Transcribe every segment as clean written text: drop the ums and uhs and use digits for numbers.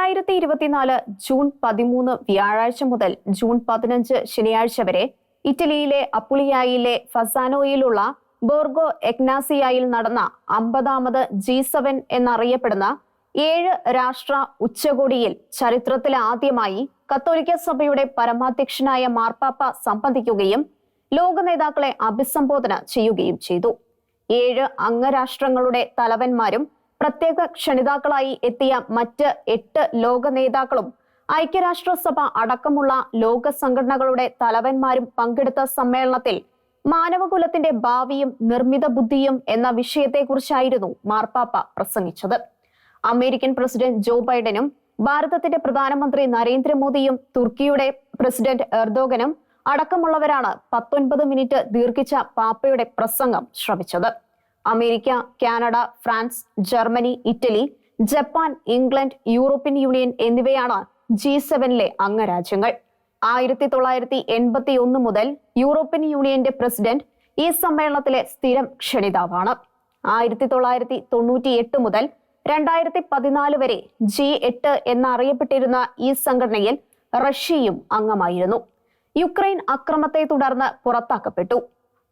2024 June 13 വ്യാഴാഴ്ച മുതൽ June 15 ശനിയാഴ്ച വരെ ഇറ്റലിയിലെ അപ്പുളിയായിലെ ഫസാനോയിലുള്ള ബോർഗോ എഗ്നാസിയായിൽ നടന്ന 50ാമത് G7 എന്നറിയപ്പെടുന്ന 7 രാഷ്ട്ര ഉച്ചകോടിയിൽ ചരിത്രത്തിൽ ആദ്യമായി കത്തോലിക്ക സഭയുടെ പരമാധ്യക്ഷനായ മാർപ്പാപ്പ സംബന്ധിക്കുകയും ലോക നേതാക്കളെ അഭിസംബോധന ചെയ്യുകയും ചെയ്തു. 7 അംഗരാഷ്ട്രങ്ങളുടെ തലവന്മാരും പ്രത്യേക ക്ഷണിതാക്കളായി എത്തിയ മറ്റ് 8 ലോക നേതാക്കളും ഐക്യരാഷ്ട്രസഭ അടക്കമുള്ള ലോക സംഘടനകളുടെ തലവന്മാരും പങ്കെടുത്ത സമ്മേളനത്തിൽ മാനവകുലത്തിന്റെ ഭാവിയും നിർമ്മിത ബുദ്ധിയും എന്ന വിഷയത്തെക്കുറിച്ചായിരുന്നു മാർപ്പാപ്പ പ്രസംഗിച്ചത്. അമേരിക്കൻ പ്രസിഡന്റ് ജോ ബൈഡനും ഭാരതത്തിന്റെ പ്രധാനമന്ത്രി നരേന്ദ്രമോദിയും തുർക്കിയുടെ പ്രസിഡന്റ് എർദോഗനും അടക്കമുള്ളവരാണ് 19 മിനിറ്റ് ദീർഘിച്ച പാപ്പയുടെ പ്രസംഗം ശ്രവിച്ചത്. America, Canada, France, Germany, Italy, Japan, England, European Union എന്നിവയാണ് G7 അംഗരാജ്യങ്ങൾ. 1981 മുതൽ യൂറോപ്യൻ യൂണിയന്റെ പ്രസിഡന്റ് ഈ സമ്മേളനത്തിലെ സ്ഥിരം ക്ഷണിതാവാണ്. 1998 മുതൽ 2014 വരെ G8 എന്നറിയപ്പെട്ടിരുന്ന ഈ സംഘടനയിൽ റഷ്യയും അംഗമായിരുന്നു. യുക്രൈൻ അക്രമത്തെ തുടർന്ന് പുറത്താക്കപ്പെട്ടു.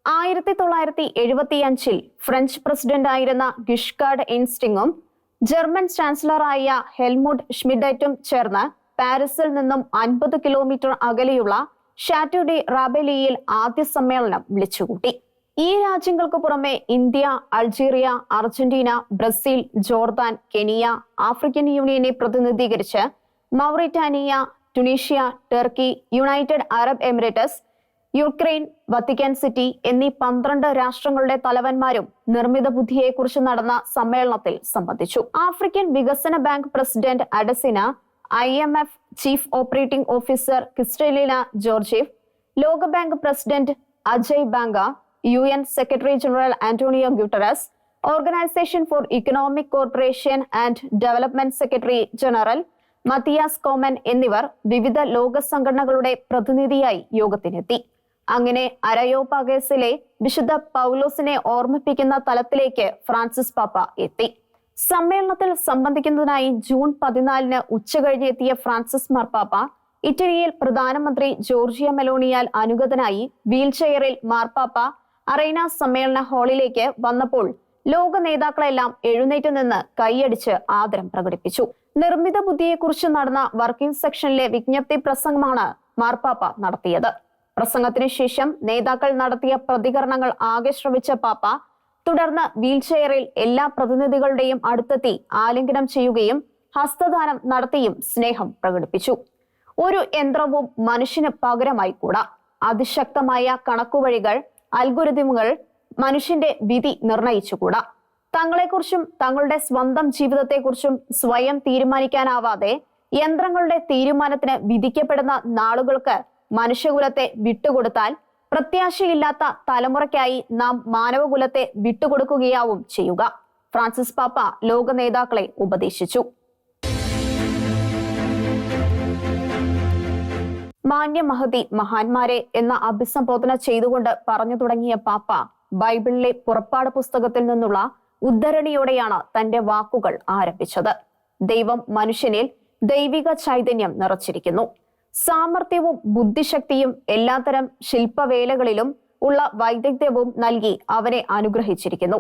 1975 ഫ്രഞ്ച് പ്രസിഡന്റായിരുന്ന ഗിഷ്കാർഡ് എയ്ൻസ്റ്റിങ്ങും ജർമ്മൻ ചാൻസലറായ ഹെൽമുട്ട് ഷ്മിഡറ്റും ചേർന്ന് പാരീസിൽ നിന്നും 50 കിലോമീറ്റർ അകലെയുള്ള ഷാറ്റോ ഡി റാബെലിയിൽ ആദ്യ സമ്മേളനം വിളിച്ചുകൂട്ടി. ഈ രാജ്യങ്ങൾക്ക് പുറമെ India, Algeria, Argentina, Brazil, Jordan, Kenya, African യൂണിയനെ പ്രതിനിധീകരിച്ച് Mauritania, Tunisia, Turkey, United Arab Emirates, Ukraine, Vatican City എന്നീ 12 രാഷ്ട്രങ്ങളുടെ തലവന്മാരും നിർമ്മിത ബുദ്ധിയെക്കുറിച്ച് നടന്ന സമ്മേളനത്തിൽ സംബന്ധിച്ചു. ആഫ്രിക്കൻ വികസന bank president Adesina, IMF chief operating officer Kristalina Georgieva, ലോകബാങ്ക് president Ajay Banga, UN secretary general Antonio Guterres, organisation for economic corporation and development secretary general Mathias Cormann എന്നിവർ വിവിധ ലോക സംഘടനകളുടെ പ്രതിനിധിയായി യോഗത്തിനെത്തി. അങ്ങനെ അരയോപാഗസിലെ വിശുദ്ധ പൗലോസിനെ ഓർമ്മിപ്പിക്കുന്ന തലത്തിലേക്ക് ഫ്രാൻസിസ് പാപ്പ എത്തി. സമ്മേളനത്തിൽ സംബന്ധിക്കുന്നതിനായി ജൂൺ 14 ഉച്ചകഴിഞ്ഞ് എത്തിയ ഫ്രാൻസിസ് മാർപ്പാപ്പ ഇറ്റലിയിൽ പ്രധാനമന്ത്രി ജോർജിയ മെലോണിയാൽ അനുഗതനായി വീൽചെയറിൽ മാർപ്പാപ്പ അറീന സമ്മേളന ഹാളിലേക്ക് വന്നപ്പോൾ ലോക നേതാക്കളെല്ലാം എഴുന്നേറ്റ് നിന്ന് കൈയടിച്ച് ആദരം പ്രകടിപ്പിച്ചു. നിർമ്മിത ബുദ്ധിയെക്കുറിച്ച് നടന്ന വർക്കിംഗ് സെക്ഷനിലെ വിജ്ഞപ്തി പ്രസംഗമാണ് മാർപ്പാപ്പ നടത്തിയത്. പ്രസംഗത്തിന് ശേഷം നേതാക്കൾ നടത്തിയ പ്രതികരണങ്ങൾ ആകെ ശ്രവിച്ച പാപ്പ തുടർന്ന് വീൽചെയറിൽ എല്ലാ പ്രതിനിധികളുടെയും അടുത്തെത്തി ആലിംഗനം ചെയ്യുകയും ഹസ്തദാനം നടത്തിയും സ്നേഹം പ്രകടിപ്പിച്ചു. ഒരു യന്ത്രവും മനുഷ്യന് പകരമായി കൂടാ. അതിശക്തമായ കണക്കുവഴികൾ, അൽഗോരിതമുകൾ മനുഷ്യന്റെ വിധി നിർണയിച്ചുകൂടാ. തങ്ങളെക്കുറിച്ചും തങ്ങളുടെ സ്വന്തം ജീവിതത്തെക്കുറിച്ചും സ്വയം തീരുമാനിക്കാനാവാതെ യന്ത്രങ്ങളുടെ തീരുമാനത്തിന് വിധിക്കപ്പെടുന്ന നാളുകൾക്ക് മനുഷ്യകുലത്തെ വിട്ടുകൊടുത്താൽ പ്രത്യാശയില്ലാത്ത തലമുറയ്ക്കായി നാം മാനവകുലത്തെ വിട്ടുകൊടുക്കുകയാവും ചെയ്യുക. ഫ്രാൻസിസ് പാപ്പ ലോക നേതാക്കളെ ഉപദേശിച്ചു. മാന്യ മഹതി മഹാന്മാരെ എന്ന അഭിസംബോധന ചെയ്തുകൊണ്ട് പറഞ്ഞു തുടങ്ങിയ പാപ്പ ബൈബിളിലെ പുറപ്പാട് പുസ്തകത്തിൽ നിന്നുള്ള ഉദ്ധരണിയോടെയാണ് തന്റെ വാക്കുകൾ ആരംഭിച്ചത്. ദൈവം മനുഷ്യനിൽ ദൈവിക ചൈതന്യം നിറച്ചിരിക്കുന്നു. സാമർത്ഥ്യവും ബുദ്ധിശക്തിയും എല്ലാത്തരം ശില്പവേലകളിലും ഉള്ള വൈദഗ്ധ്യവും നൽകി അവനെ അനുഗ്രഹിച്ചിരിക്കുന്നു.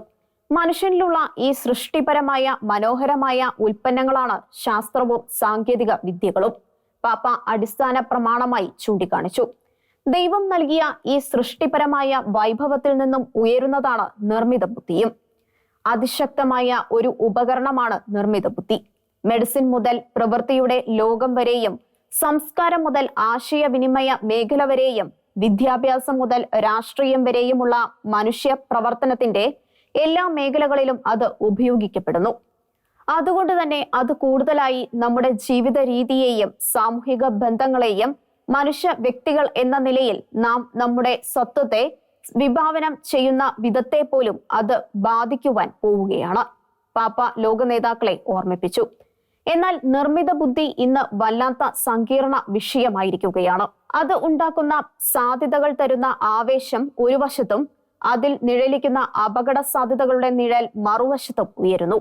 മനുഷ്യനിലുള്ള ഈ സൃഷ്ടിപരമായ മനോഹരമായ ഉൽപ്പന്നങ്ങളാണ് ശാസ്ത്രവും സാങ്കേതിക വിദ്യകളും. പാപ്പ അടിസ്ഥാന പ്രമാണമായി ചൂണ്ടിക്കാണിച്ചു. ദൈവം നൽകിയ ഈ സൃഷ്ടിപരമായ വൈഭവത്തിൽ നിന്നും ഉയരുന്നതാണ് നിർമ്മിത ബുദ്ധിയും. അതിശക്തമായ ഒരു ഉപകരണമാണ് നിർമ്മിത ബുദ്ധി. മെഡിസിൻ മുതൽ പ്രവൃത്തിയുടെ ലോകം വരെയും, സംസ്കാരം മുതൽ ആശയവിനിമയ മേഖല വരെയും, വിദ്യാഭ്യാസം മുതൽ രാഷ്ട്രീയം വരെയുമുള്ള മനുഷ്യ പ്രവർത്തനത്തിന്റെ എല്ലാ മേഖലകളിലും അത് ഉപയോഗിക്കപ്പെടുന്നു. അതുകൊണ്ട് തന്നെ അത് കൂടുതലായി നമ്മുടെ ജീവിത രീതിയെയും സാമൂഹിക ബന്ധങ്ങളെയും മനുഷ്യ വ്യക്തികൾ എന്ന നിലയിൽ നാം നമ്മുടെ സ്വത്വത്തെ വിഭാവനം ചെയ്യുന്ന വിധത്തെ പോലും അത് ബാധിക്കുവാൻ പോവുകയാണ്. പാപ്പ ലോക നേതാക്കളെ ഓർമ്മിപ്പിച്ചു. എന്നാൽ നിർമ്മിത ബുദ്ധി ഇന്ന് വല്ലാത്ത സങ്കീർണ വിഷയമായിരിക്കുകയാണ്. അത് ഉണ്ടാക്കുന്ന സാധ്യതകൾ തരുന്ന ആവേശം ഒരു വശത്തും അതിൽ നിഴലിക്കുന്ന അപകട സാധ്യതകളുടെ നിഴൽ മറുവശത്തും ഉയരുന്നു.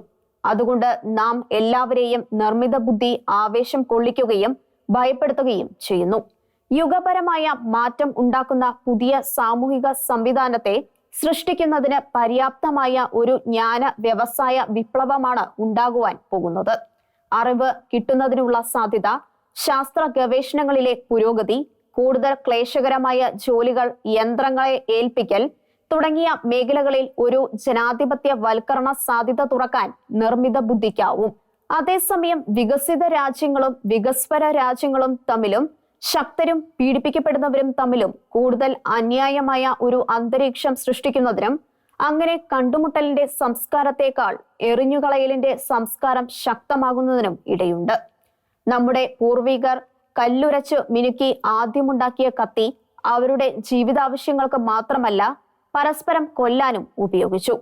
അതുകൊണ്ട് നാം എല്ലാവരെയും നിർമ്മിത ബുദ്ധി ആവേശം കൊള്ളിക്കുകയും ഭയപ്പെടുത്തുകയും ചെയ്യുന്നു. യുഗപരമായ മാറ്റം ഉണ്ടാക്കുന്ന പുതിയ സാമൂഹിക സംവിധാനത്തെ സൃഷ്ടിക്കുന്നതിന് പര്യാപ്തമായ ഒരു ജ്ഞാന വ്യവസായ വിപ്ലവമാണ് ഉണ്ടാകുവാൻ പോകുന്നത്. അറിവ് കിട്ടുന്നതിനുള്ള സാധ്യത, ശാസ്ത്ര ഗവേഷണങ്ങളിലെ പുരോഗതി, കൂടുതൽ ക്ലേശകരമായ ജോലികൾ യന്ത്രങ്ങളെ ഏൽപ്പിക്കൽ തുടങ്ങിയ മേഖലകളിൽ ഒരു ജനാധിപത്യ വൽക്കരണ സാധ്യത തുറക്കാൻ നിർമ്മിത ബുദ്ധിക്കാവും. അതേസമയം വികസിത രാജ്യങ്ങളും വികസ്വര രാജ്യങ്ങളും തമ്മിലും ശക്തരും പീഡിപ്പിക്കപ്പെടുന്നവരും തമ്മിലും കൂടുതൽ അന്യായമായ ഒരു അന്തരീക്ഷം സൃഷ്ടിക്കുന്നതിനും അങ്ങനെ കണ്ടുമുട്ടലിന്റെ സംസ്കാരത്തെക്കാൾ എറിഞ്ഞുകളയലിന്റെ സംസ്കാരം ശക്തമാകുന്നതിനും ഇടയുണ്ട്. നമ്മുടെ പൂർവികർ കല്ലുരച്ച് മിനുക്കി ആദ്യമുണ്ടാക്കിയ കത്തി അവരുടെ ജീവിതാവശ്യങ്ങൾക്ക് മാത്രമല്ല പരസ്പരം കൊല്ലാനും ഉപയോഗിച്ചു.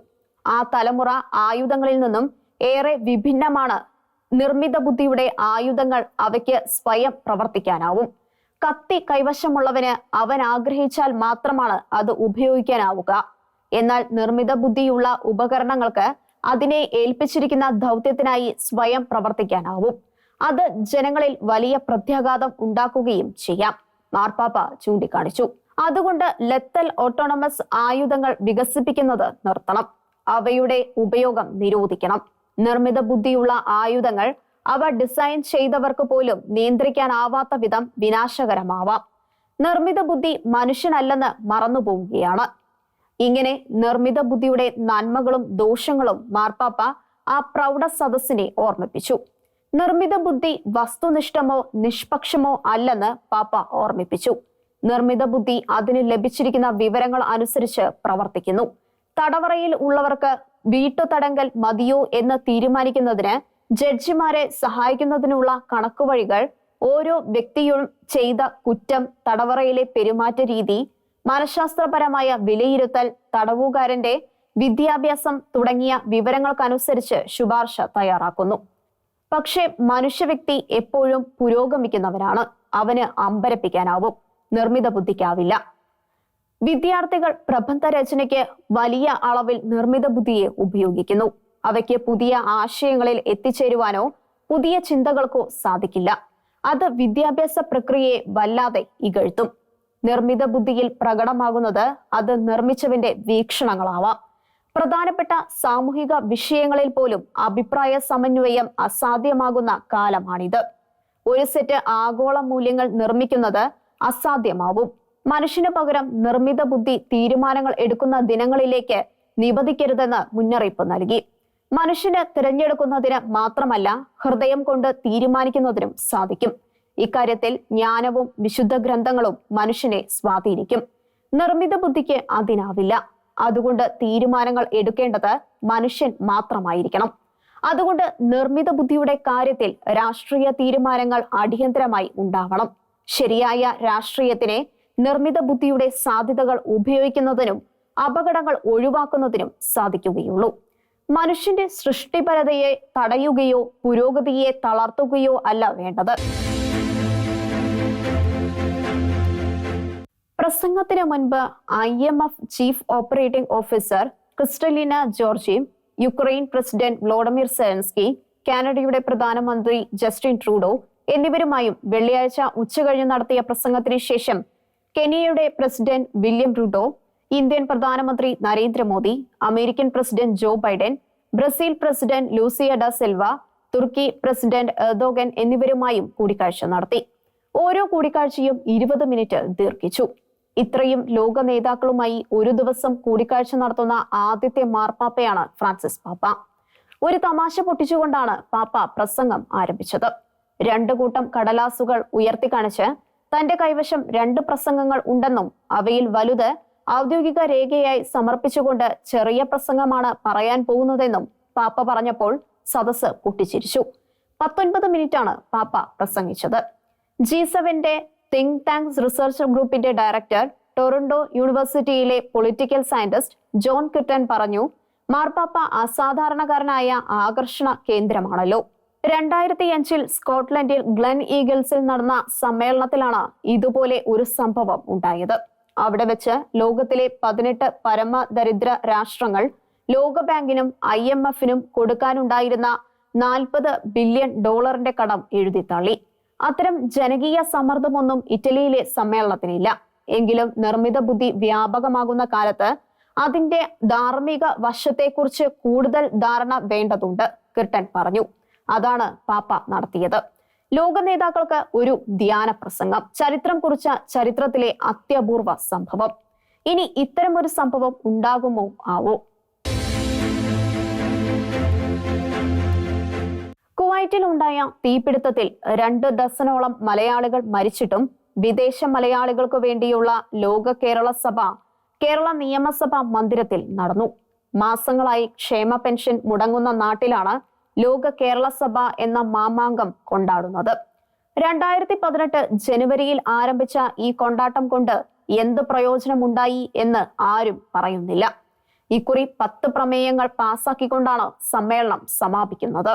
ആ തലമുറ ആയുധങ്ങളിൽ നിന്നും ഏറെ വിഭിന്നമാണ് നിർമ്മിത ബുദ്ധിയുടെ ആയുധങ്ങൾ. അവയ്ക്ക് സ്വയം പ്രവർത്തിക്കാനാവും. കത്തി കൈവശമുള്ളവന് അവൻ ആഗ്രഹിച്ചാൽ മാത്രമാണ് അത് ഉപയോഗിക്കാനാവുക. എന്നാൽ നിർമ്മിത ബുദ്ധിയുള്ള ഉപകരണങ്ങൾക്ക് അതിനെ ഏൽപ്പിച്ചിരിക്കുന്ന ദൗത്യത്തിനായി സ്വയം പ്രവർത്തിക്കാനാവും. അത് ജനങ്ങളിൽ വലിയ പ്രത്യാഘാതം ഉണ്ടാക്കുകയും ചെയ്യാം, മാർപ്പാപ്പ ചൂണ്ടിക്കാണിച്ചു. അതുകൊണ്ട് ലെത്തൽ ഓട്ടോണമസ് ആയുധങ്ങൾ വികസിപ്പിക്കുന്നത് നിർത്തണം. അവയുടെ ഉപയോഗം നിരോധിക്കണം. നിർമ്മിത ബുദ്ധിയുള്ള ആയുധങ്ങൾ അവ ഡിസൈൻ ചെയ്തവർക്ക് പോലും നിയന്ത്രിക്കാനാവാത്ത വിധം വിനാശകരമാവാം. നിർമ്മിത ബുദ്ധി മനുഷ്യനല്ലെന്ന് മറന്നുപോവുകയാണ്. ഇങ്ങനെ നിർമ്മിത ബുദ്ധിയുടെ നന്മകളും ദോഷങ്ങളും മാർപ്പാപ്പ ആ പ്രൗഢ സദസ്സിനെ ഓർമ്മിപ്പിച്ചു. നിർമ്മിത ബുദ്ധി വസ്തുനിഷ്ഠമോ നിഷ്പക്ഷമോ അല്ലെന്ന് പാപ്പ ഓർമ്മിപ്പിച്ചു. നിർമ്മിത ബുദ്ധി അതിന് ലഭിച്ചിരിക്കുന്ന വിവരങ്ങൾ അനുസരിച്ച് പ്രവർത്തിക്കുന്നു. തടവറയിൽ ഉള്ളവർക്ക് വീട്ടുതടങ്കൽ മതിയോ എന്ന് തീരുമാനിക്കുന്നതിന് ജഡ്ജിമാരെ സഹായിക്കുന്നതിനുള്ള കണക്കുവഴികൾ, ഓരോ വ്യക്തിയും ചെയ്ത കുറ്റം, തടവറയിലെ പെരുമാറ്റ രീതി, മനഃശാസ്ത്രപരമായ വിലയിരുത്തൽ, തടവുകാരന്റെ വിദ്യാഭ്യാസം തുടങ്ങിയ വിവരങ്ങൾക്കനുസരിച്ച് ശുപാർശ തയ്യാറാക്കുന്നു. പക്ഷെ മനുഷ്യവ്യക്തി എപ്പോഴും പുരോഗമിക്കുന്നവനാണ്. അവന് അമ്പരപ്പിക്കാനാവും, നിർമ്മിത ബുദ്ധിക്കാവില്ല. വിദ്യാർത്ഥികൾ പ്രബന്ധരചനയ്ക്ക് വലിയ അളവിൽ നിർമ്മിത ബുദ്ധിയെ ഉപയോഗിക്കുന്നു. അവയ്ക്ക് പുതിയ ആശയങ്ങളിൽ എത്തിച്ചേരുവാനോ പുതിയ ചിന്തകൾക്കോ സാധിക്കില്ല. അത് വിദ്യാഭ്യാസ പ്രക്രിയയെ വല്ലാതെ ഇകഴ്ത്തും. നിർമ്മിത ബുദ്ധിയിൽ പ്രകടമാകുന്നത് അത് നിർമ്മിച്ചവന്റെ വീക്ഷണങ്ങളാവാം. പ്രധാനപ്പെട്ട സാമൂഹിക വിഷയങ്ങളിൽ പോലും അഭിപ്രായ സമന്വയം അസാധ്യമാകുന്ന കാലമാണിത്. ഒരു സെറ്റ് ആഗോള മൂല്യങ്ങൾ നിർമ്മിക്കുന്നത് അസാധ്യമാവും. മനുഷ്യന് പകരം നിർമ്മിത ബുദ്ധി തീരുമാനങ്ങൾ എടുക്കുന്ന ദിനങ്ങളിലേക്ക് നിബന്ധിക്കരുതെന്ന് മുന്നറിയിപ്പ് നൽകി. മനുഷ്യന് തിരഞ്ഞെടുക്കുന്നതിന് മാത്രമല്ല, ഹൃദയം കൊണ്ട് തീരുമാനിക്കുന്നതിനും സാധിക്കും. ഇക്കാര്യത്തിൽ ജ്ഞാനവും വിശുദ്ധ ഗ്രന്ഥങ്ങളും മനുഷ്യനെ സ്വാധീനിക്കും. നിർമ്മിത ബുദ്ധിക്ക് അതിനാവില്ല. അതുകൊണ്ട് തീരുമാനങ്ങൾ എടുക്കേണ്ടത് മനുഷ്യൻ മാത്രമായിരിക്കണം. അതുകൊണ്ട് നിർമ്മിത ബുദ്ധിയുടെ കാര്യത്തിൽ രാഷ്ട്രീയ തീരുമാനങ്ങൾ അടിയന്തരമായി ഉണ്ടാവണം. ശരിയായ രാഷ്ട്രീയത്തിനെ നിർമ്മിത ബുദ്ധിയുടെ സാധ്യതകൾ ഉപയോഗിക്കുന്നതിനും അപകടങ്ങൾ ഒഴിവാക്കുന്നതിനും സാധിക്കുകയുള്ളൂ. മനുഷ്യന്റെ സൃഷ്ടിപരതയെ തടയുകയോ പുരോഗതിയെ തളർത്തുകയോ അല്ല വേണ്ടത്. പ്രസംഗത്തിന് മുൻപ് IMF chief operating officer Kristalina ജോർജിയും യുക്രൈൻ പ്രസിഡന്റ് വ്ളോഡിമിർ സെലൻസ്കി, കാനഡയുടെ പ്രധാനമന്ത്രി ജസ്റ്റിൻ ട്രൂഡോ എന്നിവരുമായും വെള്ളിയാഴ്ച ഉച്ചകഴിഞ്ഞ് നടത്തിയ പ്രസംഗത്തിന് ശേഷം കെനിയയുടെ പ്രസിഡന്റ് വില്യം റൂട്ടോ, ഇന്ത്യൻ പ്രധാനമന്ത്രി Narendra Modi, American president Joe Biden, Brazil president Lucia da Silva, തുർക്കി പ്രസിഡന്റ് എർദോഗൻ എന്നിവരുമായും കൂടിക്കാഴ്ച നടത്തി. ഓരോ കൂടിക്കാഴ്ചയും 20 മിനിറ്റ് ദീർഘിച്ചു. ഇത്രയും ലോക നേതാക്കളുമായി ഒരു ദിവസം കൂടിക്കാഴ്ച നടത്തുന്ന ആദ്യത്തെ മാർപ്പാപ്പയാണ് ഫ്രാൻസിസ് പാപ്പ. ഒരു തമാശ പൊട്ടിച്ചുകൊണ്ടാണ് പാപ്പ പ്രസംഗം ആരംഭിച്ചത്. 2 കൂട്ടം കടലാസുകൾ ഉയർത്തിക്കാണിച്ച് തന്റെ കൈവശം 2 പ്രസംഗങ്ങൾ ഉണ്ടെന്നും അവയിൽ വലുത് ഔദ്യോഗിക രേഖയായി സമർപ്പിച്ചുകൊണ്ട് ചെറിയ പ്രസംഗമാണ് പറയാൻ പോകുന്നതെന്നും പാപ്പ പറഞ്ഞപ്പോൾ സദസ്സ് പൊട്ടിച്ചിരിച്ചു. 19 മിനിറ്റാണ് പാപ്പ പ്രസംഗിച്ചത്. G7 തിങ്ക് ടാങ്ക്സ് റിസർച്ച് ഗ്രൂപ്പിന്റെ ഡയറക്ടർ, ടൊറന്റോ യൂണിവേഴ്സിറ്റിയിലെ പൊളിറ്റിക്കൽ സയന്റിസ്റ്റ് ജോൺ കിർട്ടൻ പറഞ്ഞു, മാർപ്പാപ്പ അസാധാരണക്കാരനായ ആകർഷണ കേന്ദ്രമാണല്ലോ. 2005 സ്കോട്ട്ലൻഡിൽ ഗ്ലെൻ ഈഗിൾസിൽ നടന്ന സമ്മേളനത്തിലാണ് ഇതുപോലെ ഒരു സംഭവം ഉണ്ടായത്. അവിടെ വെച്ച് ലോകത്തിലെ 18 പരമദരിദ്ര രാഷ്ട്രങ്ങൾ ലോകബാങ്കിനും IMF-നും കൊടുക്കാനുണ്ടായിരുന്ന $40 ബില്യൺ കടം എഴുതിത്തള്ളി. അത്തരം ജനകീയ സമ്മർദ്ദമൊന്നും ഇറ്റലിയിലെ സമ്മേളനത്തിനില്ല. എങ്കിലും നിർമ്മിത ബുദ്ധി വ്യാപകമാകുന്ന കാലത്ത് അതിന്റെ ധാർമ്മിക വശത്തെക്കുറിച്ച് കൂടുതൽ ധാരണ വേണ്ടതുണ്ട്, കിർട്ടൻ പറഞ്ഞു. അതാണ് പാപ്പ നടത്തിയത്. ലോക നേതാക്കൾക്ക് ഒരു ധ്യാന പ്രസംഗം, ചരിത്രം കുറിച്ച ചരിത്രത്തിലെ അത്യപൂർവ സംഭവം. ഇനി ഇത്തരമൊരു സംഭവം ഉണ്ടാകുമോ ആവോ? കുവൈറ്റിൽ ഉണ്ടായ തീപിടുത്തത്തിൽ 2 ഡസനോളം മലയാളികൾ മരിച്ചിട്ടും വിദേശ മലയാളികൾക്ക് വേണ്ടിയുള്ള ലോക കേരള സഭ കേരള നിയമസഭാ മന്ദിരത്തിൽ നടന്നു. മാസങ്ങളായി ക്ഷേമ പെൻഷൻ മുടങ്ങുന്ന നാട്ടിലാണ് ലോക കേരള സഭ എന്ന മാമാങ്കം കൊണ്ടാടുന്നത്. 2018 ജനുവരിയിൽ ആരംഭിച്ച ഈ കൊണ്ടാട്ടം കൊണ്ട് എന്ത് പ്രയോജനമുണ്ടായി എന്ന് ആരും പറയുന്നില്ല. ഇക്കുറി 10 പ്രമേയങ്ങൾ പാസാക്കിക്കൊണ്ടാണ് സമ്മേളനം സമാപിക്കുന്നത്.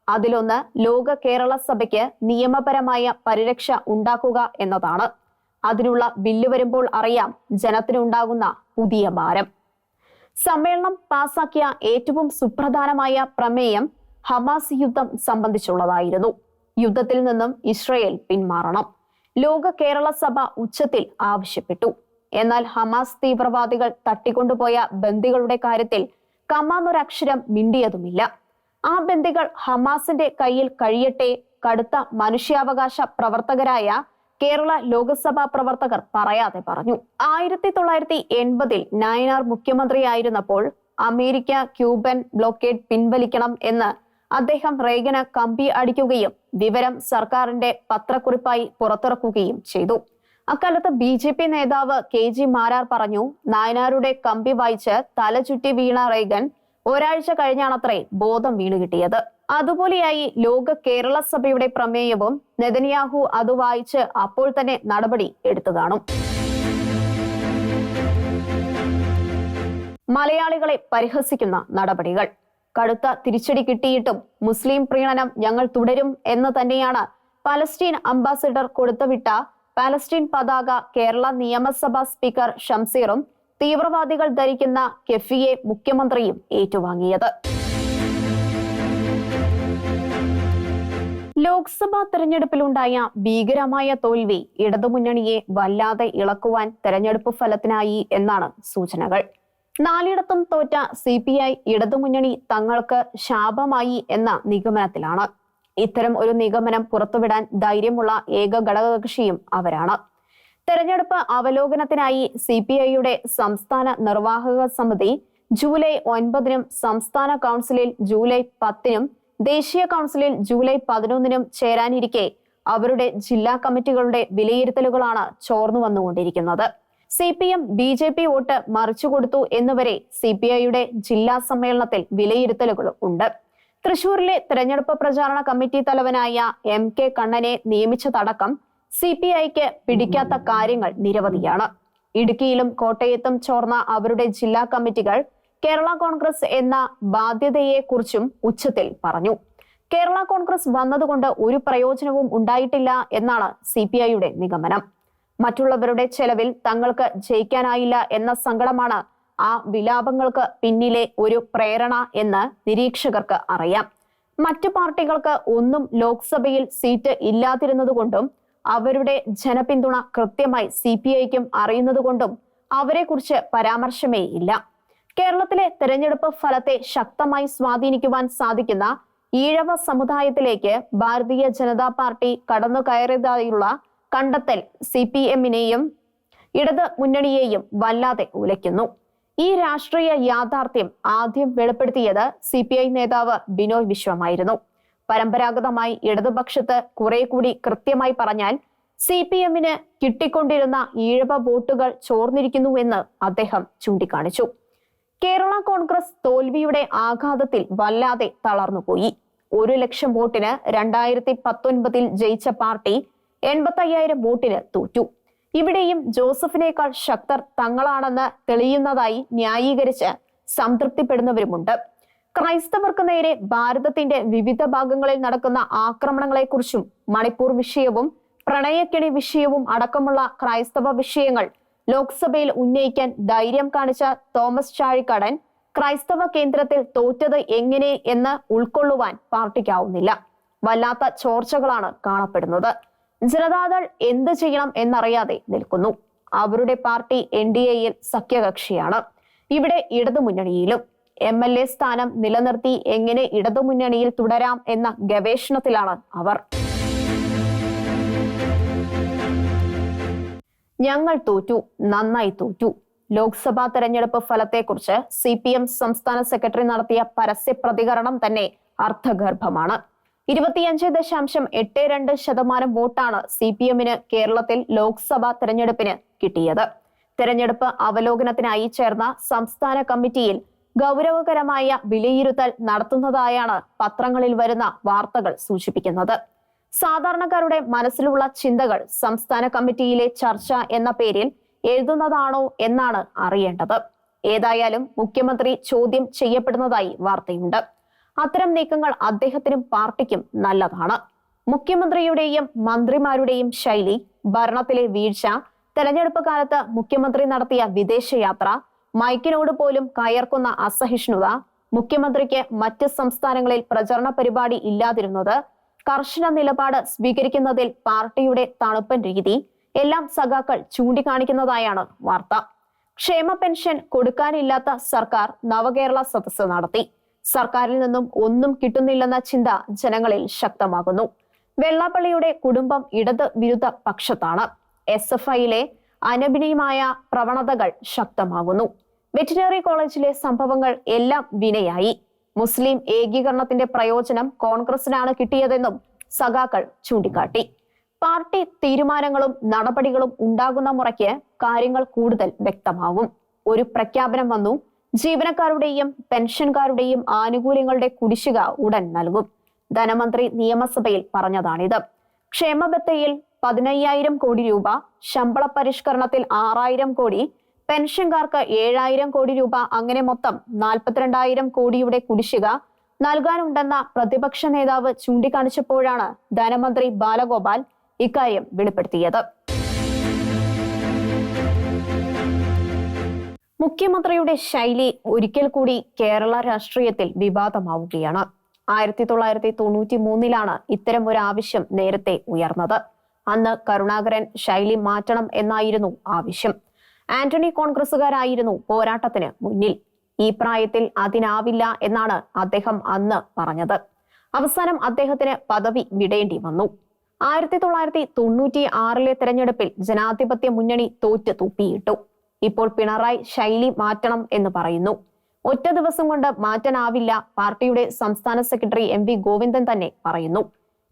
അതിലൊന്ന് ലോക കേരള സഭയ്ക്ക് നിയമപരമായ പരിരക്ഷ ഉണ്ടാക്കുക എന്നതാണ്. അതിനുള്ള ബില്ല് വരുമ്പോൾ അറിയാം ജനത്തിനുണ്ടാകുന്ന പുതിയ ഭാരം. സമ്മേളനം പാസാക്കിയ ഏറ്റവും സുപ്രധാനമായ പ്രമേയം ഹമാസ് യുദ്ധം സംബന്ധിച്ചുള്ളതായിരുന്നു. യുദ്ധത്തിൽ നിന്നും ഇസ്രയേൽ പിന്മാറണം. ലോക കേരള സഭ ഉച്ചത്തിൽ ആവശ്യപ്പെട്ടു. എന്നാൽ ഹമാസ് തീവ്രവാദികൾ തട്ടിക്കൊണ്ടുപോയ ബന്ദികളുടെ കാര്യത്തിൽ കമാന്നൊരക്ഷരം മിണ്ടിയതുമില്ല. ആ ബന്ദികൾ ഹമാസിന്റെ കയ്യിൽ കഴിയട്ടെ, കടുത്ത മനുഷ്യാവകാശ പ്രവർത്തകരായ കേരള ലോകസഭാ പ്രവർത്തകർ പറയാതെ പറഞ്ഞു. 1980 നായനാർ മുഖ്യമന്ത്രിയായിരുന്നപ്പോൾ അമേരിക്ക ക്യൂബൻ ബ്ലോക്കേഡ് പിൻവലിക്കണം എന്ന് അദ്ദേഹം റേഗന് കമ്പി അടിക്കുകയും വിവരം സർക്കാരിന്റെ പത്രക്കുറിപ്പായി പുറത്തിറക്കുകയും ചെയ്തു. അക്കാലത്ത് BJP നേതാവ് KG മാരാർ പറഞ്ഞു, നായനാരുടെ കമ്പി വായിച്ച് തല ചുറ്റി വീണ റേഗൻ ഒരാഴ്ച കഴിഞ്ഞാണത്രേ ബോധം വീണു കിട്ടിയത്. അതുപോലെയായി ലോക കേരള സഭയുടെ പ്രമേയവും. നെതന്യാഹു അത് വായിച്ച് അപ്പോൾ തന്നെ നടപടി എടുത്തു കാണും. മലയാളികളെ പരിഹസിക്കുന്ന നടപടികൾ. കടുത്ത തിരിച്ചടി കിട്ടിയിട്ടും മുസ്ലിം പ്രീണനം ഞങ്ങൾ തുടരും എന്ന് തന്നെയാണ് പലസ്തീൻ അംബാസിഡർ കൊടുത്തുവിട്ട പാലസ്തീൻ പതാക കേരള നിയമസഭാ സ്പീക്കർ ഷംസീറും തീവ്രവാദികൾ ധരിക്കുന്ന കെഫിയെ മുഖ്യമന്ത്രിയും ഏറ്റുവാങ്ങിയത്. ലോക്സഭാ തെരഞ്ഞെടുപ്പിലുണ്ടായ ഭീകരമായ തോൽവി ഇടതുമുന്നണിയെ വല്ലാതെ ഇളക്കുവാൻ തെരഞ്ഞെടുപ്പ് ഫലത്തിനായി എന്നാണ് സൂചനകൾ. 4ഇടത്തും തോറ്റ CPI ഇടതുമുന്നണി തങ്ങൾക്ക് ശാപമായി എന്ന നിഗമനത്തിലാണ്. ഇത്തരം ഒരു നിഗമനം പുറത്തുവിടാൻ ധൈര്യമുള്ള ഏക ഘടകകക്ഷിയും അവരാണ്. തെരഞ്ഞെടുപ്പ് അവലോകനത്തിനായി CPIയുടെ സംസ്ഥാന നിർവാഹക സമിതി ജൂലൈ 9-നും സംസ്ഥാന കൗൺസിലിൽ ജൂലൈ 10-നും ദേശീയ കൗൺസിലിൽ ജൂലൈ 11-നും ചേരാനിരിക്കെ അവരുടെ ജില്ലാ കമ്മിറ്റികളുടെ വിലയിരുത്തലുകളാണ് ചോർന്നു വന്നുകൊണ്ടിരിക്കുന്നത്. CPM BJP വോട്ട് മറിച്ചുകൊടുത്തു എന്നുവരെ CPIയുടെ ജില്ലാ സമ്മേളനത്തിൽ വിലയിരുത്തലുകൾ ഉണ്ട്. തൃശൂരിലെ തെരഞ്ഞെടുപ്പ് പ്രചാരണ കമ്മിറ്റി തലവനായ MK കണ്ണനെ നിയമിച്ചതടക്കം CPIക്ക് പിടിക്കാത്ത കാര്യങ്ങൾ നിരവധിയാണ്. ഇടുക്കിയിലും കോട്ടയത്തും ചോർന്ന അവരുടെ ജില്ലാ കമ്മിറ്റികൾ കേരള കോൺഗ്രസ് എന്ന ബാധ്യതയെക്കുറിച്ചും ഉച്ചത്തിൽ പറഞ്ഞു. കേരള കോൺഗ്രസ് വന്നതുകൊണ്ട് ഒരു പ്രയോജനവും ഉണ്ടായിട്ടില്ല എന്നാണ് CPIയുടെ നിഗമനം. മറ്റുള്ളവരുടെ ചെലവിൽ തങ്ങൾക്ക് ജയിക്കാനായില്ല എന്ന സങ്കടമാണ് ആ വിലാപങ്ങൾക്ക് പിന്നിലെ ഒരു പ്രേരണ എന്ന് നിരീക്ഷകർക്ക് അറിയാം. മറ്റു പാർട്ടികൾക്ക് ഒന്നും ലോക്സഭയിൽ സീറ്റ് ഇല്ലാതിരുന്നതുകൊണ്ടും അവരുടെ ജനപിന്തുണ കൃത്യമായി CPIക്കും അറിയുന്നതുകൊണ്ടും അവരെക്കുറിച്ച് പരാമർശമേ ഇല്ല. കേരളത്തിലെ തെരഞ്ഞെടുപ്പ് ഫലത്തെ ശക്തമായി സ്വാധീനിക്കുവാൻ സാധിക്കുന്ന ഈഴവ സമുദായത്തിലേക്ക് ഭാരതീയ ജനതാ പാർട്ടി കടന്നു കയറിയതായുള്ള കണ്ടെത്തൽ CPMനെയും ഇടത് മുന്നണിയെയും വല്ലാതെ ഉലയ്ക്കുന്നു. ഈ രാഷ്ട്രീയ യാഥാർത്ഥ്യം ആദ്യം വെളിപ്പെടുത്തിയത് CPI നേതാവ് ബിനോയ് വിശ്വമായിരുന്നു. പരമ്പരാഗതമായി ഇടതുപക്ഷത്ത് കുറെ കൂടി കൃത്യമായി പറഞ്ഞാൽ CPMന് കിട്ടിക്കൊണ്ടിരുന്ന ഈഴവ വോട്ടുകൾ ചോർന്നിരിക്കുന്നുവെന്ന് അദ്ദേഹം ചൂണ്ടിക്കാണിച്ചു. കേരള കോൺഗ്രസ് തോൽവിയുടെ ആഘാതത്തിൽ വല്ലാതെ തളർന്നുപോയി. 1 ലക്ഷം വോട്ടിന് 2019 ജയിച്ച പാർട്ടി 85,000 വോട്ടിന് തോറ്റു. ഇവിടെയും ജോസഫിനേക്കാൾ ശക്തർ തങ്ങളാണെന്ന് തെളിയുന്നതായി ന്യായീകരിച്ച് സംതൃപ്തിപ്പെടുന്നവരുമുണ്ട്. ക്രൈസ്തവർക്ക് നേരെ ഭാരതത്തിന്റെ വിവിധ ഭാഗങ്ങളിൽ നടക്കുന്ന ആക്രമണങ്ങളെക്കുറിച്ചും മണിപ്പൂർ വിഷയവും പ്രണയക്കെണി വിഷയവും അടക്കമുള്ള ക്രൈസ്തവ വിഷയങ്ങൾ ലോക്സഭയിൽ ഉന്നയിക്കാൻ ധൈര്യം കാണിച്ച തോമസ് ചാഴിക്കാടൻ ക്രൈസ്തവ കേന്ദ്രത്തിൽ തോറ്റത് എങ്ങനെ എന്ന് ഉൾക്കൊള്ളുവാൻ പാർട്ടിക്കാവുന്നില്ല. വല്ലാത്ത ചോർച്ചകളാണ് കാണപ്പെടുന്നത്. ജനതാദൾ എന്ത് ചെയ്യണം എന്നറിയാതെ നിൽക്കുന്നു. അവരുടെ പാർട്ടി NDAയിൽ സഖ്യകക്ഷിയാണ്. ഇവിടെ ഇടതുമുന്നണിയിലും MLA സ്ഥാനം നിലനിർത്തി എങ്ങനെ ഇടതുമുന്നണിയിൽ തുടരാം എന്ന ഗവേഷണത്തിലാണ് അവർ. ഞങ്ങൾ തോറ്റു, നന്നായി തോറ്റു. ലോക്സഭാ തെരഞ്ഞെടുപ്പ് ഫലത്തെക്കുറിച്ച് CPM സംസ്ഥാന സെക്രട്ടറി നടത്തിയ പരസ്യ പ്രതികരണം തന്നെ അർത്ഥഗർഭമാണ്. 25.82% വോട്ടാണ് CPMന് കേരളത്തിൽ ലോക്സഭാ തെരഞ്ഞെടുപ്പിന് കിട്ടിയത്. തെരഞ്ഞെടുപ്പ് അവലോകനത്തിനായി ചേർന്ന സംസ്ഥാന കമ്മിറ്റിയിൽ ഗൗരവകരമായ വിലയിരുത്തൽ നടത്തുന്നതായാണ് പത്രങ്ങളിൽ വരുന്ന വാർത്തകൾ സൂചിപ്പിക്കുന്നത്. സാധാരണക്കാരുടെ മനസ്സിലുള്ള ചിന്തകൾ സംസ്ഥാന കമ്മിറ്റിയിലെ ചർച്ച എന്ന പേരിൽ എഴുതുന്നതാണോ എന്നാണ് അറിയേണ്ടത്. ഏതായാലും മുഖ്യമന്ത്രി ചോദ്യം ചെയ്യപ്പെടുന്നതായി വാർത്തയുണ്ട്. അത്തരം നീക്കങ്ങൾ അദ്ദേഹത്തിനും പാർട്ടിക്കും നല്ലതാണ്. മുഖ്യമന്ത്രിയുടെയും മന്ത്രിമാരുടെയും ശൈലി, ഭരണത്തിലെ വീഴ്ച, തെരഞ്ഞെടുപ്പ് കാലത്ത് മുഖ്യമന്ത്രി നടത്തിയ വിദേശയാത്ര, മൈക്കിനോട് പോലും കയർക്കുന്ന അസഹിഷ്ണുത, മുഖ്യമന്ത്രിക്ക് മറ്റ് സംസ്ഥാനങ്ങളിൽ പ്രചരണ പരിപാടി ഇല്ലാതിരുന്നത്, കർശന നിലപാട് സ്വീകരിക്കുന്നതിൽ പാർട്ടിയുടെ തണുപ്പൻ രീതി എല്ലാം സഖാക്കൾ ചൂണ്ടിക്കാണിക്കുന്നതായാണ് വാർത്ത. ക്ഷേമ പെൻഷൻ കൊടുക്കാനില്ലാത്ത സർക്കാർ നവകേരള സദസ്സ് നടത്തി. സർക്കാരിൽ നിന്നും ഒന്നും കിട്ടുന്നില്ലെന്ന ചിന്ത ജനങ്ങളിൽ ശക്തമാകുന്നു. വെള്ളാപ്പള്ളിയുടെ കുടുംബം ഇടത് വിരുദ്ധ പക്ഷത്താണ്. SFIയിലെ അനഭിനയമായ പ്രവണതകൾ ശക്തമാകുന്നു. വെറ്റിനറി കോളേജിലെ സംഭവങ്ങൾ എല്ലാം വിനയായി. മുസ്ലിം ഏകീകരണത്തിന്റെ പ്രയോജനം കോൺഗ്രസിനാണ് കിട്ടിയതെന്നും സഖാക്കൾ ചൂണ്ടിക്കാട്ടി. പാർട്ടി തീരുമാനങ്ങളും നടപടികളും ഉണ്ടാകുന്ന മുറയ്ക്ക് കാര്യങ്ങൾ കൂടുതൽ വ്യക്തമാവും. ഒരു പ്രഖ്യാപനം വന്നു, ജീവനക്കാരുടെയും പെൻഷൻകാരുടെയും ആനുകൂല്യങ്ങളുടെ കുടിശ്ശിക ഉടൻ നൽകും. ധനമന്ത്രി നിയമസഭയിൽ പറഞ്ഞതാണിത്. ക്ഷേമബത്തയിൽ 15,000 കോടി രൂപ, ശമ്പള പരിഷ്കരണത്തിൽ 6,000 കോടി, പെൻഷൻകാർക്ക് 7,000 കോടി രൂപ, അങ്ങനെ മൊത്തം 42,000 കോടിയുടെ കുടിശ്ശിക നൽകാനുണ്ടെന്ന പ്രതിപക്ഷ നേതാവ് ചൂണ്ടിക്കാണിച്ചപ്പോഴാണ് ധനമന്ത്രി ബാലഗോപാൽ ഇക്കാര്യം വെളിപ്പെടുത്തിയത്. മുഖ്യമന്ത്രിയുടെ ശൈലി ഒരിക്കൽ കൂടി കേരള രാഷ്ട്രീയത്തിൽ വിവാദമാവുകയാണ്. 1993 ഇത്തരം ഒരു ആവശ്യം നേരത്തെ ഉയർന്നത്. അന്ന് കരുണാകരൻ ശൈലി മാറ്റണം എന്നായിരുന്നു ആവശ്യം. ആന്റണി കോൺഗ്രസുകാരായിരുന്നു പോരാട്ടത്തിന് മുന്നിൽ. ഈ പ്രായത്തിൽ അതിനാവില്ല എന്നാണ് അദ്ദേഹം അന്ന് പറഞ്ഞത്. അവസാനം അദ്ദേഹത്തിന് പദവി വിടേണ്ടി വന്നു. 1996 തെരഞ്ഞെടുപ്പിൽ ജനാധിപത്യ മുന്നണി തോറ്റ് തുപ്പിയിട്ടു. ഇപ്പോൾ പിണറായി ശൈലി മാറ്റണം എന്ന് പറയുന്നു. ഒറ്റ ദിവസം കൊണ്ട് മാറ്റാനാവില്ല, പാർട്ടിയുടെ സംസ്ഥാന സെക്രട്ടറി MV ഗോവിന്ദൻ തന്നെ പറയുന്നു.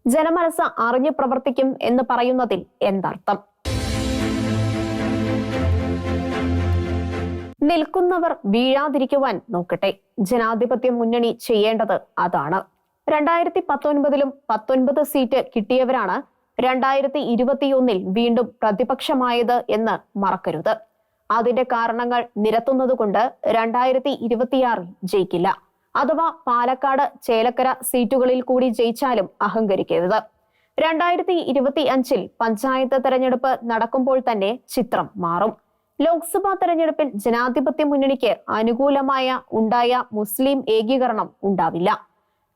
ജനമനസ് അറിഞ്ഞു പ്രവർത്തിക്കും എന്ന് പറയുന്നതിൽ എന്തർത്ഥം? നിൽക്കുന്നവർ വീഴാതിരിക്കുവാൻ നോക്കട്ടെ. ജനാധിപത്യ മുന്നണി ചെയ്യേണ്ടത് അതാണ്. 2019 19 സീറ്റ് കിട്ടിയവരാണ് 2021 വീണ്ടും പ്രതിപക്ഷമായത് എന്ന് മറക്കരുത്. അതിന്റെ കാരണങ്ങൾ നിരത്തുന്നതുകൊണ്ട് 2026 ജയിക്കില്ല. അഥവാ പാലക്കാട്, ചേലക്കര സീറ്റുകളിൽ കൂടി ജയിച്ചാലും അഹങ്കരിക്കരുത്. 2025 പഞ്ചായത്ത് തെരഞ്ഞെടുപ്പ് നടക്കുമ്പോൾ തന്നെ ചിത്രം മാറും. ലോക്സഭാ തെരഞ്ഞെടുപ്പിൽ ജനാധിപത്യ മുന്നണിക്ക് അനുകൂലമായ ഉണ്ടായ മുസ്ലിം ഏകീകരണം ഉണ്ടാവില്ല.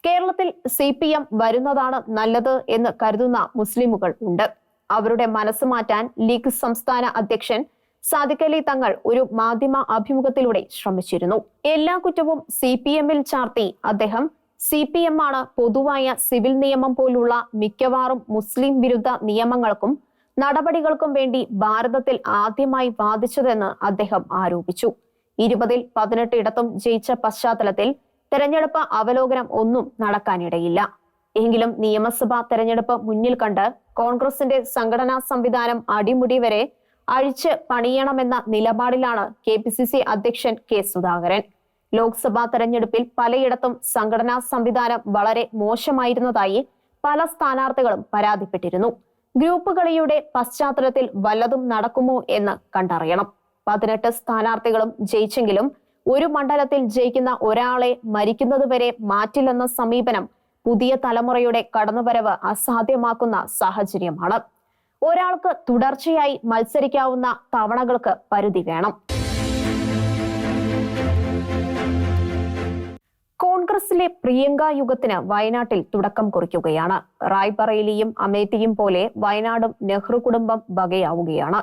കേരളത്തിൽ CPM വരുന്നതാണ് നല്ലത് എന്ന് കരുതുന്ന മുസ്ലിമുകൾ ഉണ്ട്. അവരുടെ മനസ്സ് മാറ്റാൻ ലീഗ് സംസ്ഥാന അധ്യക്ഷൻ സാദിഖ് അലി തങ്ങൾ ഒരു മാധ്യമ അഭിമുഖത്തിലൂടെ ശ്രമിച്ചിരുന്നു. എല്ലാ കുറ്റവും CPMൽ ചാർത്തി അദ്ദേഹം CPM ആണ് പൊതുവായ സിവിൽ നിയമം പോലുള്ള മിക്കവാറും മുസ്ലിം വിരുദ്ധ നിയമങ്ങൾക്കും നടപടികൾക്കും വേണ്ടി ഭാരതത്തിൽ ആദ്യമായി വാദിച്ചതെന്ന് അദ്ദേഹം ആരോപിച്ചു. 20ൽ 18 ഇടത്തും ജയിച്ച പശ്ചാത്തലത്തിൽ തെരഞ്ഞെടുപ്പ് അവലോകനം ഒന്നും നടക്കാനിടയില്ല. എങ്കിലും നിയമസഭാ തെരഞ്ഞെടുപ്പ് മുന്നിൽ കണ്ട് കോൺഗ്രസിന്റെ സംഘടനാ സംവിധാനം അടിമുടി വരെ അഴിച്ച് പണിയണമെന്ന നിലപാടിലാണ് KPCC അധ്യക്ഷൻ K സുധാകരൻ. ലോക്സഭാ തെരഞ്ഞെടുപ്പിൽ പലയിടത്തും സംഘടനാ സംവിധാനം വളരെ മോശമായിരുന്നതായി പല സ്ഥാനാർത്ഥികളും പരാതിപ്പെട്ടിരുന്നു. ഗ്രൂപ്പ് കളിയുടെ പശ്ചാത്തലത്തിൽ വല്ലതും നടക്കുമോ എന്ന് കണ്ടറിയണം. 18 സ്ഥാനാർത്ഥികളും ജയിച്ചെങ്കിലും ഒരു മണ്ഡലത്തിൽ ജയിക്കുന്ന ഒരാളെ മരിക്കുന്നതുവരെ മാറ്റില്ലെന്ന സമീപനം പുതിയ തലമുറയുടെ കടന്നുവരവ് അസാധ്യമാക്കുന്ന സാഹചര്യമാണ്. ഒരാൾക്ക് തുടർച്ചയായി മത്സരിക്കാവുന്ന തവണകൾക്ക് പരിധി വേണം. കോൺഗ്രസിലെ പ്രിയങ്ക യുഗത്തിന് വയനാട്ടിൽ തുടക്കം കുറിക്കുകയാണ്. റായ്ബറേലിയും അമേത്തിയും പോലെ വയനാടും നെഹ്റു കുടുംബം വകയാവുകയാണ്.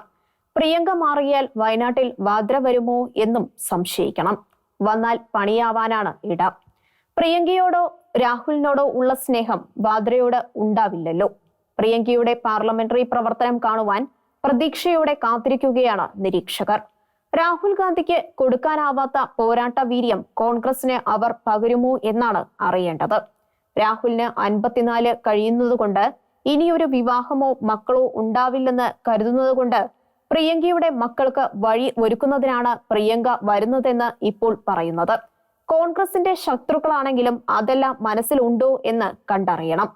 പ്രിയങ്ക മാറിയാൽ വയനാട്ടിൽ വാദ്ര വരുമോ എന്നും സംശയിക്കണം. വന്നാൽ പണിയാവാനാണ് ഇട. പ്രിയങ്കയോടോ രാഹുലിനോടോ ഉള്ള സ്നേഹം വാദ്രയോട് ഉണ്ടാവില്ലല്ലോ. പ്രിയങ്കയുടെ പാർലമെന്ററി പ്രവർത്തനം കാണുവാൻ പ്രതീക്ഷയോടെ കാത്തിരിക്കുകയാണ് നിരീക്ഷകർ. രാഹുൽ ഗാന്ധിക്ക് കൊടുക്കാനാവാത്ത പോരാട്ട വീര്യം കോൺഗ്രസിന് അവർ പകരുമോ എന്നാണ് അറിയേണ്ടത്. രാഹുലിന് 54 കഴിയുന്നതുകൊണ്ട് ഇനിയൊരു വിവാഹമോ മക്കളോ ഉണ്ടാവില്ലെന്ന് കരുതുന്നതുകൊണ്ട് പ്രിയങ്കയുടെ മക്കൾക്ക് വഴി ഒരുക്കുന്നതിനാണ് പ്രിയങ്ക വരുന്നതെന്ന് ഇപ്പോൾ പറയുന്നത്. കോൺഗ്രസിന്റെ ശത്രുക്കളാണെങ്കിലും അതെല്ലാം മനസ്സിലുണ്ടോ എന്ന് കണ്ടറിയണം.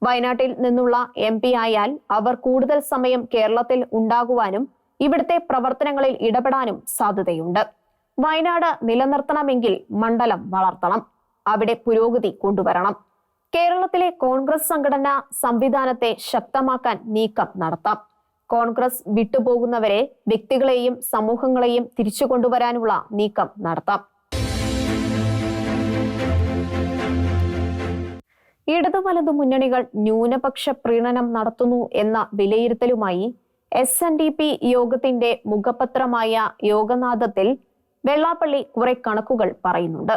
വയനാട്ടിൽ നിന്നുള്ള MP ആയാൽ അവർ കൂടുതൽ സമയം കേരളത്തിൽ ഉണ്ടാകുവാനും ഇവിടുത്തെ പ്രവർത്തനങ്ങളിൽ ഇടപെടാനും സാധ്യതയുണ്ട്. വയനാട് നിലനിർത്തണമെങ്കിൽ മണ്ഡലം വളർത്തണം, അവിടെ പുരോഗതി കൊണ്ടുവരണം. കേരളത്തിലെ കോൺഗ്രസ് സംഘടനാ സംവിധാനത്തെ ശക്തമാക്കാൻ നീക്കം നടത്താം. കോൺഗ്രസ് വിട്ടുപോകുന്നവരെ, വ്യക്തികളെയും സമൂഹങ്ങളെയും തിരിച്ചു കൊണ്ടുവരാനുള്ള നീക്കം നടത്താം. ഇടതു വലതു മുന്നണികൾ ന്യൂനപക്ഷ പ്രീണനം നടത്തുന്നു എന്ന വിലയിരുത്തലുമായി SNDP യോഗത്തിന്റെ മുഖപത്രമായ യോഗനാഥത്തിൽ വെള്ളാപ്പള്ളി കുറെ കണക്കുകൾ പറയുന്നുണ്ട്.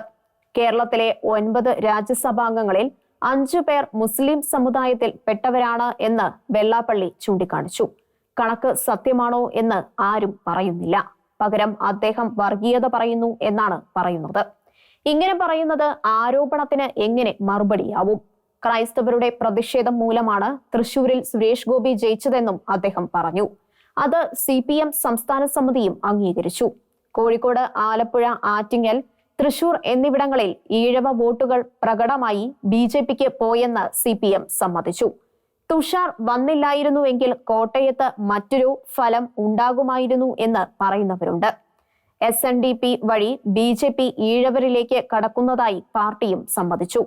കേരളത്തിലെ 9 രാജ്യസഭാംഗങ്ങളിൽ 5 പേർ മുസ്ലിം സമുദായത്തിൽ പെട്ടവരാണ് എന്ന് വെള്ളാപ്പള്ളി ചൂണ്ടിക്കാണിച്ചു. കണക്ക് സത്യമാണോ എന്ന് ആരും പറയുന്നില്ല. പകരം അദ്ദേഹം വർഗീയത പറയുന്നു എന്നാണ് പറയുന്നത്. ഇങ്ങനെ പറയുന്നത് ആരോപണത്തിന് എങ്ങനെ മറുപടിയാവും? ക്രൈസ്തവരുടെ പ്രതിഷേധം മൂലമാണ് തൃശൂരിൽ സുരേഷ് ഗോപി ജയിച്ചതെന്നും അദ്ദേഹം പറഞ്ഞു. അത് CPM സംസ്ഥാന സമിതിയും അംഗീകരിച്ചു. കോഴിക്കോട്, ആലപ്പുഴ, ആറ്റിങ്ങൽ, തൃശൂർ എന്നിവിടങ്ങളിൽ ഈഴവ വോട്ടുകൾ പ്രകടമായി BJPക്ക് പോയെന്ന് CPM സമ്മതിച്ചു. തുഷാർ വന്നില്ലായിരുന്നുവെങ്കിൽ കോട്ടയത്ത് മറ്റൊരു ഫലം ഉണ്ടാകുമായിരുന്നു എന്ന് പറയുന്നവരുണ്ട്. SNDP വഴി BJP ഈഴവരിലേക്ക് കടക്കുന്നതായി പാർട്ടിയും സമ്മതിച്ചു.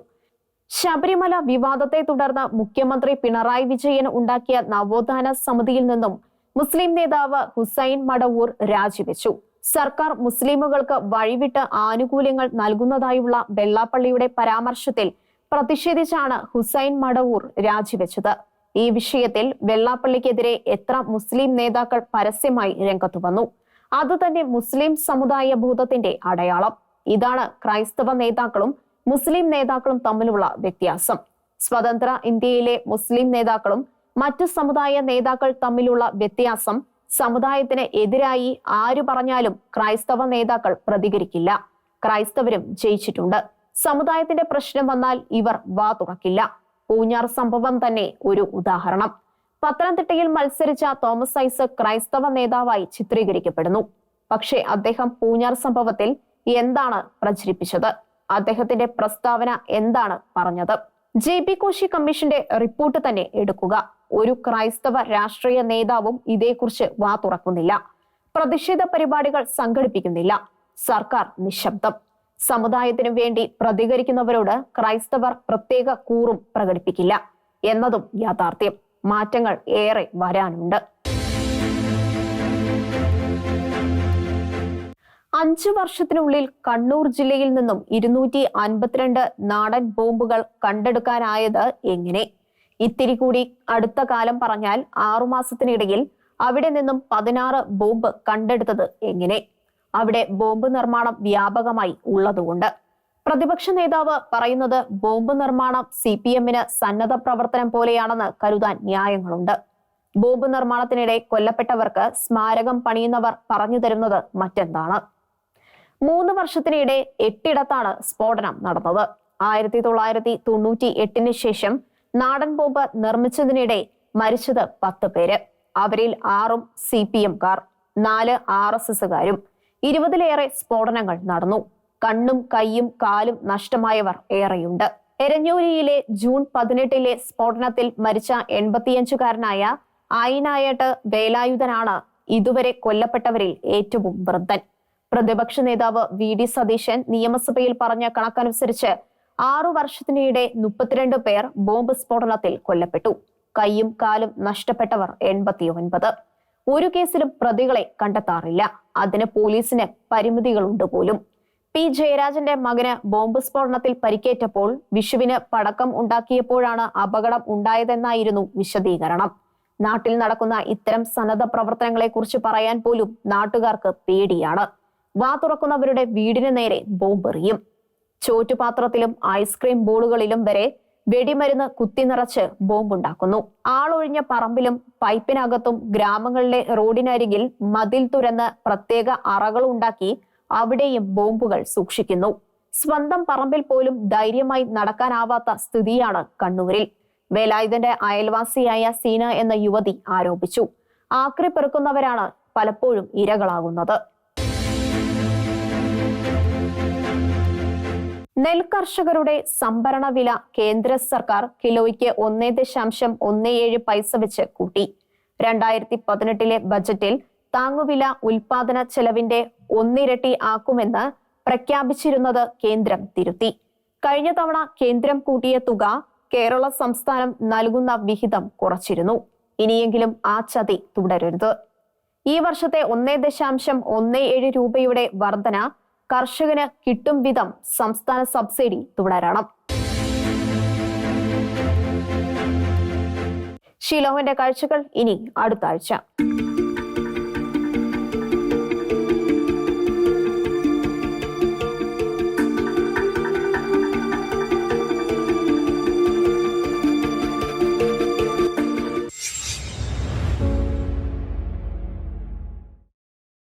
ശബരിമല വിവാദത്തെ തുടർന്ന് മുഖ്യമന്ത്രി പിണറായി വിജയൻ ഉണ്ടാക്കിയ നവോത്ഥാന സമിതിയിൽ നിന്നും മുസ്ലിം നേതാവ് ഹുസൈൻ മടവൂർ രാജിവെച്ചു. സർക്കാർ മുസ്ലിമുകൾക്ക് വഴിവിട്ട് ആനുകൂല്യങ്ങൾ നൽകുന്നതായുള്ള വെള്ളാപ്പള്ളിയുടെ പരാമർശത്തിൽ പ്രതിഷേധിച്ചാണ് ഹുസൈൻ മടവൂർ രാജിവെച്ചത്. ഈ വിഷയത്തിൽ വെള്ളാപ്പള്ളിക്കെതിരെ എത്ര മുസ്ലിം നേതാക്കൾ പരസ്യമായി രംഗത്തു വന്നു. അതുതന്നെ മുസ്ലിം സമുദായ ഭൂതത്തിന്റെ അടയാളം. ഇതാണ് ക്രൈസ്തവ നേതാക്കളും മുസ്ലിം നേതാക്കളും തമ്മിലുള്ള വ്യത്യാസം. സ്വതന്ത്ര ഇന്ത്യയിലെ മുസ്ലിം നേതാക്കളും മറ്റു സമുദായ നേതാക്കൾ തമ്മിലുള്ള വ്യത്യാസം. സമുദായത്തിന് എതിരായി ആരു പറഞ്ഞാലും ക്രൈസ്തവ നേതാക്കൾ പ്രതികരിക്കില്ല. ക്രൈസ്തവരും ജയിച്ചിട്ടുണ്ട്. സമുദായത്തിന്റെ പ്രശ്നം വന്നാൽ ഇവർ വാ തുറക്കില്ല. പൂഞ്ഞാർ സംഭവം തന്നെ ഒരു ഉദാഹരണം. പത്തനംതിട്ടയിൽ മത്സരിച്ച തോമസ് ഐസക് ക്രൈസ്തവ നേതാവായി ചിത്രീകരിക്കപ്പെടുന്നു. പക്ഷേ അദ്ദേഹം പൂഞ്ഞാർ സംഭവത്തിൽ എന്താണ് പ്രചരിപ്പിച്ചത്? അദ്ദേഹത്തിന്റെ പ്രസ്താവന എന്താണ് പറഞ്ഞത്? JP കോശി കമ്മീഷന്റെ റിപ്പോർട്ട് തന്നെ എടുക്കുക. ഒരു ക്രൈസ്തവ രാഷ്ട്രീയ നേതാവും ഇതേക്കുറിച്ച് വാ തുറക്കുന്നില്ല. പ്രതിഷേധ പരിപാടികൾ സംഘടിപ്പിക്കുന്നില്ല. സർക്കാർ നിശബ്ദം. സമുദായത്തിനു വേണ്ടി പ്രതികരിക്കുന്നവരോട് ക്രൈസ്തവർ പ്രത്യേക കൂറും പ്രകടിപ്പിക്കില്ല എന്നതും യാഥാർത്ഥ്യം. മാറ്റങ്ങൾ ഏറെ വരാനുണ്ട്. 5 വർഷത്തിനുള്ളിൽ കണ്ണൂർ ജില്ലയിൽ നിന്നും 252 നാടൻ ബോംബുകൾ കണ്ടെടുക്കാനായത് എങ്ങനെ? ഇത്തിരി കൂടി അടുത്ത കാലം പറഞ്ഞാൽ 6 മാസത്തിനിടയിൽ അവിടെ നിന്നും 16 ബോംബ് കണ്ടെടുത്തത് എങ്ങനെ? അവിടെ ബോംബ് നിർമ്മാണം വ്യാപകമായി ഉള്ളതുകൊണ്ട്. പ്രതിപക്ഷ നേതാവ് പറയുന്നത് ബോംബ് നിർമ്മാണം CPMന് സന്നദ്ധ പ്രവർത്തനം പോലെയാണെന്ന് കരുതാൻ ന്യായങ്ങളുണ്ട്. ബോംബ് നിർമ്മാണത്തിനിടെ കൊല്ലപ്പെട്ടവർക്ക് സ്മാരകം പണിയുന്നവർ പറഞ്ഞു തരുന്നത് മറ്റെന്താണ്? 3 വർഷത്തിനിടെ 8 ഇടത്താണ് സ്ഫോടനം നടന്നത്. 1998 ശേഷം നാടൻ ബോംബ് നിർമ്മിച്ചതിനിടെ മരിച്ചത് 10 പേര്. അവരിൽ 6ഉം CPMക്കാർ, 4 RSSകാരും. 20ലേറെ സ്ഫോടനങ്ങൾ നടന്നു. കണ്ണും കൈയും കാലും നഷ്ടമായവർ ഏറെയുണ്ട്. എരഞ്ഞൂരിയിലെ ജൂൺ 18 സ്ഫോടനത്തിൽ മരിച്ച 85കാരനായ ആയിനായട്ട് വേലായുധനാണ് ഇതുവരെ കൊല്ലപ്പെട്ടവരിൽ ഏറ്റവും വൃദ്ധൻ. പ്രതിപക്ഷ നേതാവ് VD സതീശൻ നിയമസഭയിൽ പറഞ്ഞ കണക്കനുസരിച്ച് 6 വർഷത്തിനിടെ 32 പേർ ബോംബ് സ്ഫോടനത്തിൽ കൊല്ലപ്പെട്ടു. കൈയും കാലും നഷ്ടപ്പെട്ടവർ 89. ഒരു കേസിലും പ്രതികളെ കണ്ടെത്താറില്ല. അതിന് പോലീസിന് പരിമിതികളുണ്ട് പോലും. പി ജയരാജന്റെ മകന് ബോംബ് സ്ഫോടനത്തിൽ പരിക്കേറ്റപ്പോൾ വിഷുവിന് പടക്കം ഉണ്ടാക്കിയപ്പോഴാണ് അപകടം ഉണ്ടായതെന്നായിരുന്നു വിശദീകരണം. നാട്ടിൽ നടക്കുന്ന ഇത്തരം സന്നദ്ധ പ്രവർത്തനങ്ങളെക്കുറിച്ച് പറയാൻ പോലും നാട്ടുകാർക്ക് പേടിയാണ്. വാ തുറക്കുന്നവരുടെ വീടിന് നേരെ ബോംബെറിയും. ചോറ്റുപാത്രത്തിലും ഐസ്ക്രീം ബോളുകളിലും വരെ വെടിമരുന്ന് കുത്തിനിറച്ച് ബോംബുണ്ടാക്കുന്നു. ആളൊഴിഞ്ഞ പറമ്പിലും പൈപ്പിനകത്തും ഗ്രാമങ്ങളിലെ റോഡിനരികിൽ മതിൽ തുരന്ന് പ്രത്യേക അറകൾ ഉണ്ടാക്കി അവിടെയും ബോംബുകൾ സൂക്ഷിക്കുന്നു. സ്വന്തം പറമ്പിൽ പോലും ധൈര്യമായി നടക്കാനാവാത്ത സ്ഥിതിയാണ് കണ്ണൂരിൽ. വേലായുധന്റെ അയൽവാസിയായ സീന എന്ന യുവതി ആരോപിച്ചു. ആക്രി പെറുക്കുന്നവരാണ് പലപ്പോഴും ഇരകളാകുന്നത്. നെൽകർഷകരുടെ സംഭരണ വില കേന്ദ്ര സർക്കാർ കിലോയ്ക്ക് 1.17 പൈസ വെച്ച് കൂട്ടി. 2018 ബജറ്റിൽ താങ്ങുവില ഉൽപാദന ചെലവിന്റെ 1 ഇരട്ടി ആക്കുമെന്ന് പ്രഖ്യാപിച്ചിരുന്നത് കേന്ദ്രം തിരുത്തി. കഴിഞ്ഞ തവണ കേന്ദ്രം കൂട്ടിയ തുക കേരള സംസ്ഥാനം നൽകുന്ന വിഹിതം കുറച്ചിരുന്നു. ഇനിയെങ്കിലും ആ ചതി തുടരരുത്. ഈ വർഷത്തെ 1.17 രൂപയുടെ വർധന കർഷകന് കിട്ടും വിധം സംസ്ഥാന സബ്സിഡി തുടരണം. ഷീലോവിന്റെ കാഴ്ചകൾ ഇനി അടുത്ത ആഴ്ച.